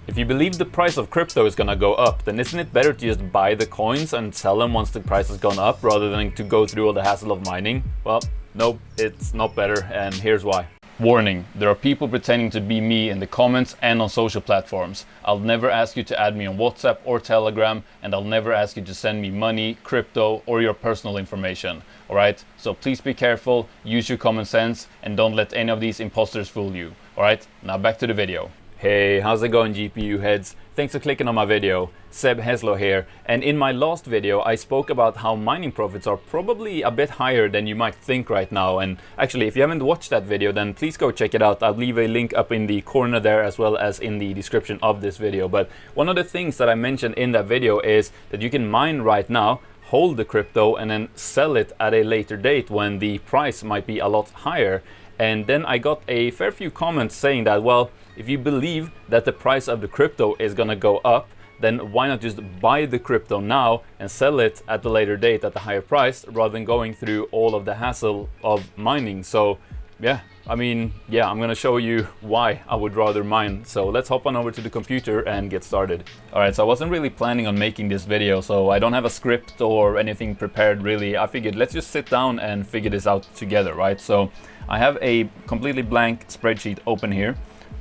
If you believe the price of crypto is gonna go up, then isn't it better to just buy the coins and sell them once the price has gone up rather than to go through all the hassle of mining? Well, nope, it's not better, and here's why. Warning, there are people pretending to be me in the comments and on social platforms. I'll never ask you to add me on WhatsApp or Telegram, and I'll never ask you to send me money, crypto, or your personal information. Alright, so please be careful, use your common sense, and don't let any of these imposters fool you. Alright, now back to the video. Hey, how's it going, GPU heads? Thanks for clicking on my video. 𝗧-𝗦𝗛𝗨 here, and in my last video I spoke about how mining profits are probably a bit higher than you might think right now, and actually if you haven't watched that video then please go check it out. I'll leave a link up in the corner there as well as in the description of this video. But one of the things that I mentioned in that video is that you can mine right now, hold the crypto, and then sell it at a later date when the price might be a lot higher. And then I got a fair few comments saying that, well, if you believe that the price of the crypto is gonna go up, then why not just buy the crypto now and sell it at the later date at the higher price rather than going through all of the hassle of mining? So yeah, I mean, yeah, I'm gonna show you why I would rather mine. So let's hop on over to the computer and get started. Alright, so I wasn't really planning on making this video, so I don't have a script or anything prepared really. I figured let's just sit down and figure this out together, right? So I have a completely blank spreadsheet open here.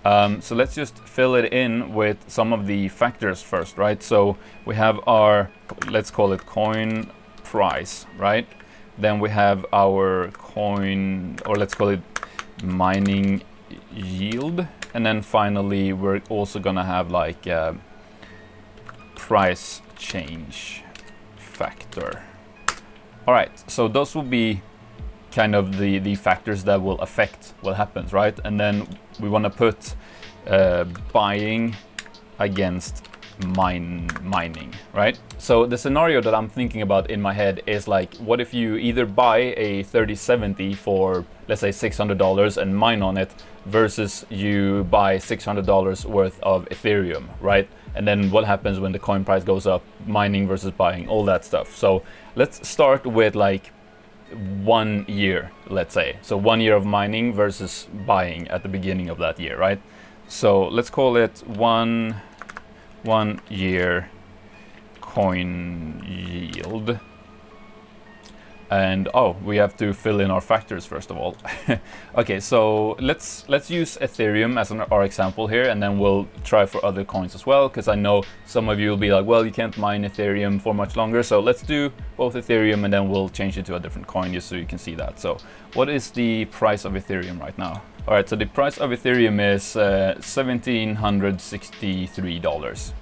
So let's just fill it in with some of the factors first, right? So we have our, let's call it coin price, right? Then we have our coin, or let's call it mining yield. And then finally, we're also gonna have like price change factor. All right, so those will be kind of the factors that will affect what happens, right? And then we want to put buying against mining, right? So the scenario that I'm thinking about in my head is like, what if you either buy a 3070 for, let's say, $600 and mine on it, versus you buy $600 worth of Ethereum, right? And then what happens when the coin price goes up, mining versus buying, all that stuff. So let's start with like 1 year, let's say. So 1 year of mining versus buying at the beginning of that year, right? So let's call it one year coin yield. And oh, we have to fill in our factors first of all. Okay, so let's use Ethereum as our example here, and then we'll try for other coins as well, because I know some of you will be like, well, you can't mine Ethereum for much longer. So let's do both Ethereum and then we'll change it to a different coin just so you can see that. So what is the price of Ethereum right now? All right, so the price of Ethereum is $1,763.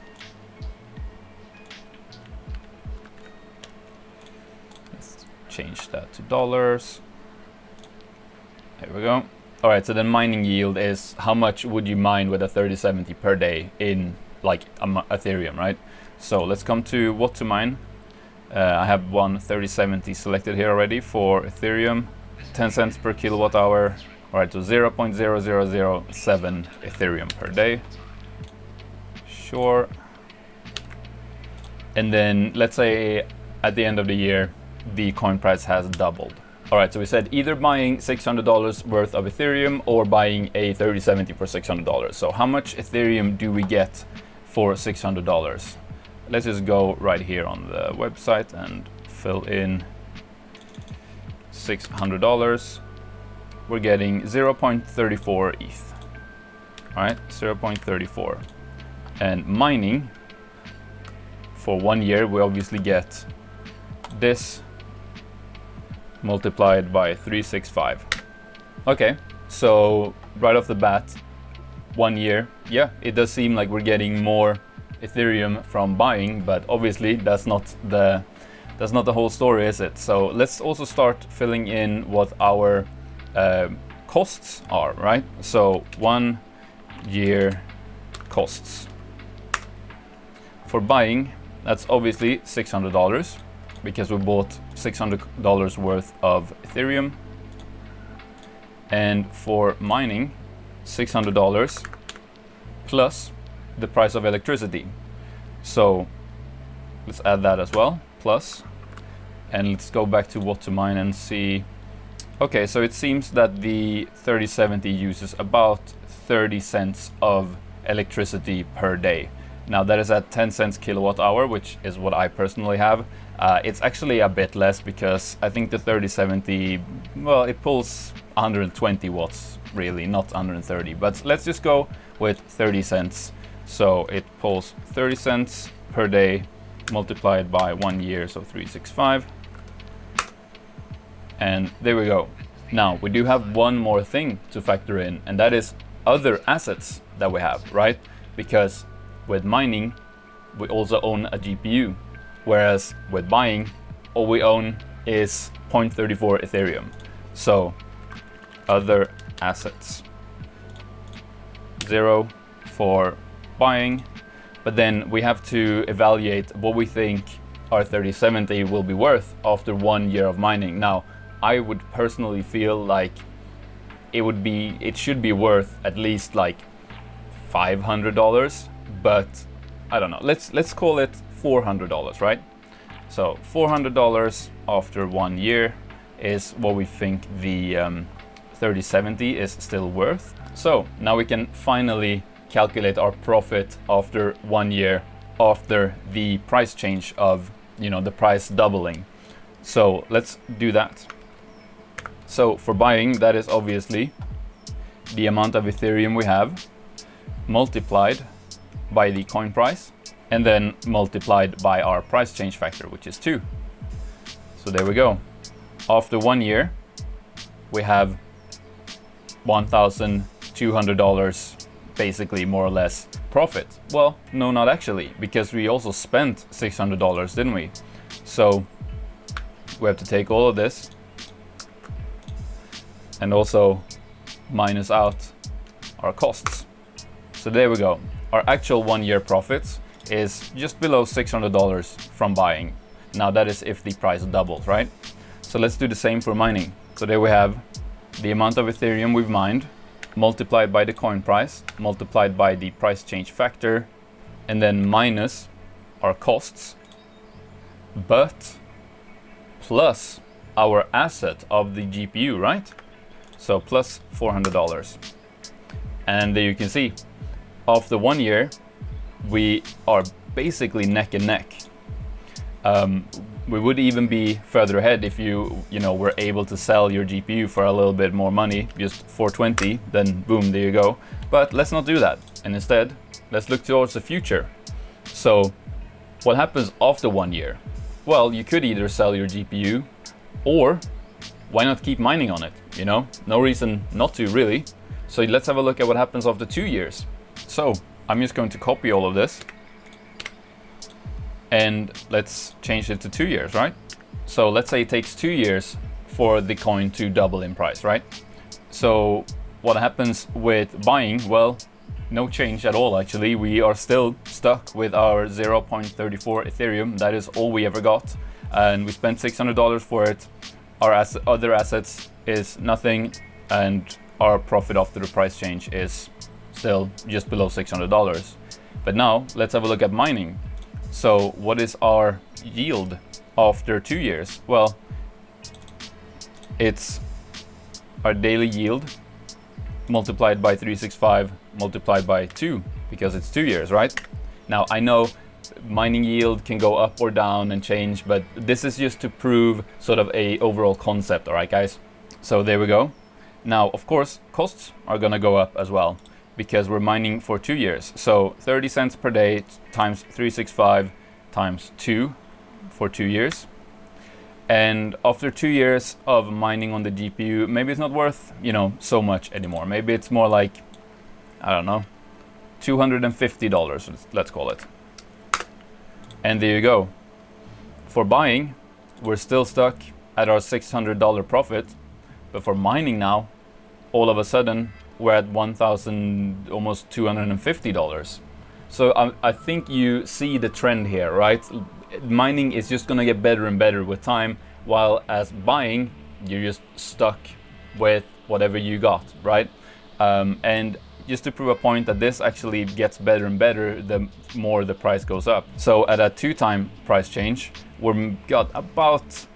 Change that to dollars. There we go. All right, so then mining yield is how much would you mine with a 3070 per day in like Ethereum, right? So let's come to what to mine. I have one 3070 selected here already for Ethereum, 10 cents per kilowatt hour. All right, so 0.0007 Ethereum per day. Sure. And then let's say at the end of the year, the coin price has doubled. All right, so we said either buying $600 worth of Ethereum or buying a 3070 for $600. So how much Ethereum do we get for $600? Let's just go right here on the website and fill in $600. We're getting 0.34 ETH. All right, 0.34. And mining for 1 year, we obviously get this multiplied by 365. Okay, so right off the bat, 1 year, yeah, it does seem like we're getting more Ethereum from buying, but obviously that's not the whole story, is it? So let's also start filling in what our costs are, right? So 1 year costs for buying, that's obviously $600 because we bought $600 worth of Ethereum. And for mining, $600 plus the price of electricity. So let's add that as well, plus, and let's go back to what to mine and see. Okay, so it seems that the 3070 uses about 30 cents of electricity per day. Now that is at 10 cents kilowatt hour, which is what I personally have. It's actually a bit less because I think the 𝗕𝗏𝗧𝗧, well, it pulls 120 watts really, not 130, but let's just go with 30 cents. So it pulls 30 cents per day multiplied by 1 year, so 365. And there we go. Now we do have one more thing to factor in, and that is other assets that we have, right? Because with mining, we also own a GPU, whereas with buying, all we own is 0.34 Ethereum. So other assets, 0 for buying, but then we have to evaluate what we think our 𝗕𝗏𝗧𝗧 will be worth after 1 year of mining. Now, I would personally feel like it should be worth at least like $500, but I don't know. Let's call it $400, right? So $400 after 1 year is what we think the 𝗕𝗏𝗧𝗧 is still worth. So now we can finally calculate our profit after 1 year after the price change of, the price doubling. So let's do that. So for buying, that is obviously the amount of Ethereum we have multiplied by the coin price and then multiplied by our price change factor, which is 2. So there we go. After 1 year, we have $1,200 basically, more or less, profit. Well, no, not actually, because we also spent $600, didn't we? So we have to take all of this and also minus out our costs. So there we go. Our actual 1 year profits is just below $600 from buying. Now that is if the price doubles, right? So let's do the same for mining. So there we have the amount of Ethereum we've mined multiplied by the coin price, multiplied by the price change factor, and then minus our costs, but plus our asset of the GPU, right? So plus $400. And there you can see, after 1 year, we are basically neck and neck. We would even be further ahead if you were able to sell your GPU for a little bit more money, just 420, then boom, there you go. But let's not do that. And instead, let's look towards the future. So what happens after 1 year? Well, you could either sell your GPU, or why not keep mining on it? No reason not to, really. So let's have a look at what happens after 2 years. So I'm just going to copy all of this and let's change it to 2 years, right? So let's say it takes 2 years for the coin to double in price, right? So what happens with buying? Well, no change at all, actually. We are still stuck with our 0.34 Ethereum. That is all we ever got. And we spent $600 for it. Our other assets is nothing. And our profit after the price change is still just below $600. But now let's have a look at mining. So what is our yield after 2 years? Well, it's our daily yield multiplied by 365 multiplied by 2, because it's 2 years, right? Now I know mining yield can go up or down and change, but this is just to prove sort of a overall concept, all right, guys? So there we go. Now, of course, costs are gonna go up as well, because we're mining for 2 years. So 30 cents per day times 365 times 2 for 2 years. And after 2 years of mining on the GPU, maybe it's not worth, so much anymore. Maybe it's more like, I don't know, $250, let's call it. And there you go. For buying, we're still stuck at our $600 profit, but for mining now, all of a sudden, we're at $1,000, almost $250. So I think you see the trend here, right? Mining is just gonna get better and better with time, while as buying, you're just stuck with whatever you got, right? And just to prove a point that this actually gets better and better the more the price goes up. So at a 2-time price change, we've got about,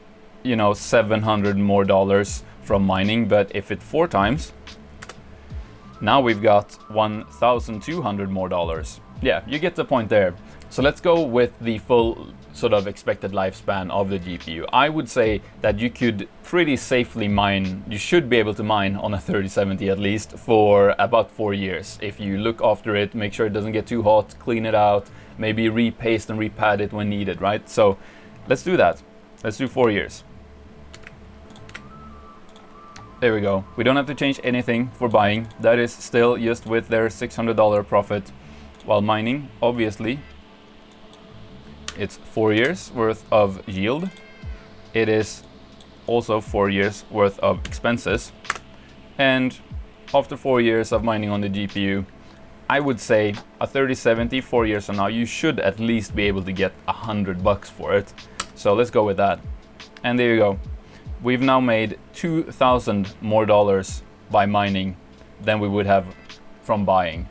$700 more from mining, but if it's 4 times, Now we've got 1,200 more dollars. Yeah, you get the point there. So let's go with the full sort of expected lifespan of the GPU. I would say that you could pretty safely mine, you should be able to mine on a 3070 at least for about 4 years. If you look after it, make sure it doesn't get too hot, clean it out, maybe repaste and repad it when needed, right? So let's do that. Let's do 4 years. There we go. We don't have to change anything for buying. That is still just with their $600 profit. While mining, obviously, it's 4 years worth of yield. It is also 4 years worth of expenses. And after 4 years of mining on the GPU, I would say a 3070 4 years from now, you should at least be able to get $100 for it. So let's go with that. And there you go. We've now made $2,000 more by mining than we would have from buying.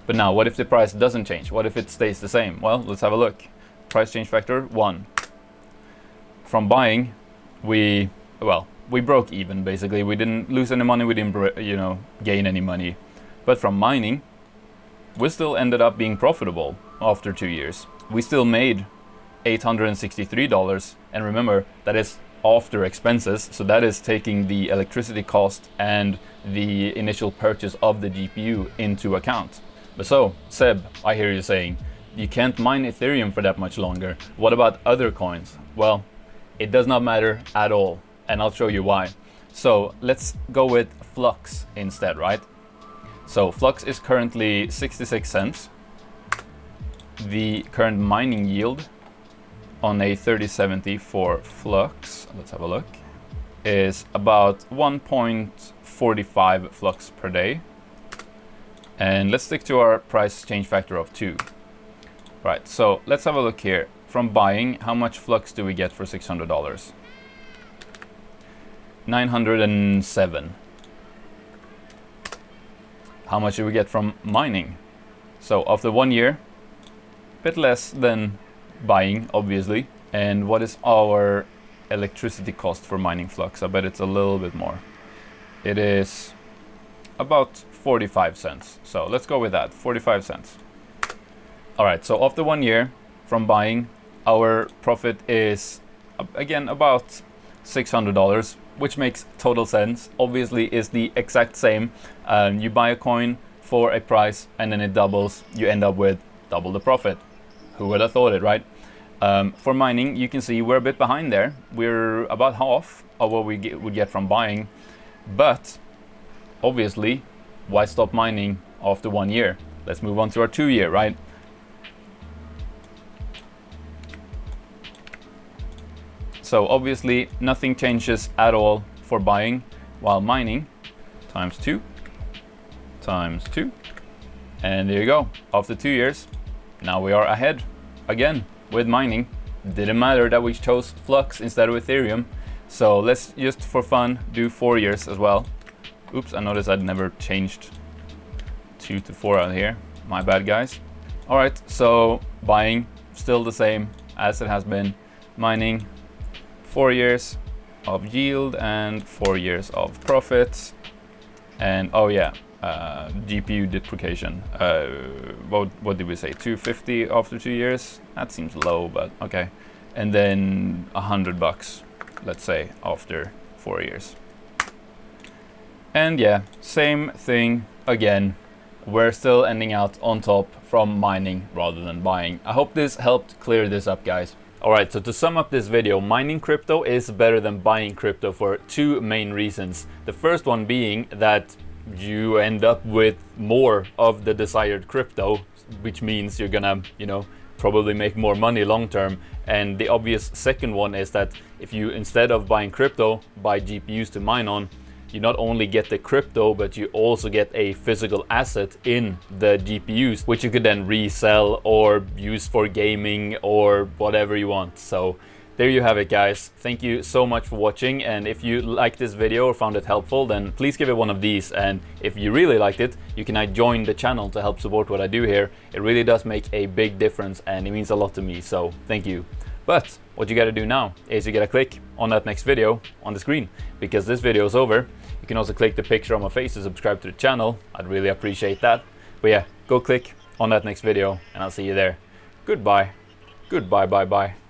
But now, what if the price doesn't change? What if it stays the same? Well, let's have a look. Price change factor 1. From buying, we broke even basically. We didn't lose any money. We didn't, gain any money. But from mining, we still ended up being profitable after 2 years. We still made $863, and remember that is after expenses, so that is taking the electricity cost and the initial purchase of the GPU into account. But so, Seb, I hear you saying, you can't mine Ethereum for that much longer. What about other coins? Well, it does not matter at all, and I'll show you why. So let's go with Flux instead, right? So Flux is currently 66 cents. The current mining yield on a 3070 for Flux, let's have a look, is about 1.45 Flux per day. And let's stick to our price change factor of 2. Right, so let's have a look here. From buying, how much Flux do we get for $600? 907. How much do we get from mining? So after 1 year, a bit less than buying, obviously. And what is our electricity cost for mining Flux? I bet it's a little bit more. It is about 45 cents. So let's go with that, 45 cents. All right, so after 1 year from buying, our profit is again about $600, which makes total sense. Obviously is the exact same. You buy a coin for a price and then it doubles, you end up with double the profit. Who would have thought it, right? For mining, you can see we're a bit behind there. We're about half of what we would get from buying, but obviously, why stop mining after 1 year? Let's move on to our 2 year, right? So obviously nothing changes at all for buying, while mining times 2, and there you go. After 2 years, now we are ahead again with mining. Didn't matter that we chose Flux instead of Ethereum. So let's just for fun do 4 years as well. Oops, I noticed I'd never changed 2 to 4 out here. My bad, guys. All right, so buying still the same as it has been. Mining, 4 years of yield and 4 years of profits. And oh yeah, GPU depreciation. What did we say? 250 after 2 years? That seems low, but okay. And then $100, let's say, after 4 years. And yeah, same thing again. We're still ending out on top from mining rather than buying. I hope this helped clear this up, guys. Alright, so to sum up this video, mining crypto is better than buying crypto for 2 main reasons. The first one being that you end up with more of the desired crypto, which means you're gonna, probably make more money long term. And the obvious second one is that if you, instead of buying crypto, buy GPUs to mine on, you not only get the crypto, but you also get a physical asset in the GPUs, which you could then resell or use for gaming or whatever you want. So there you have it, guys. Thank you so much for watching. And if you liked this video or found it helpful, then please give it one of these. And if you really liked it, you can join the channel to help support what I do here. It really does make a big difference and it means a lot to me. So thank you. But what you gotta do now is you gotta click on that next video on the screen, because this video is over. You can also click the picture on my face to subscribe to the channel. I'd really appreciate that. But yeah, go click on that next video and I'll see you there. Goodbye. Goodbye, bye bye.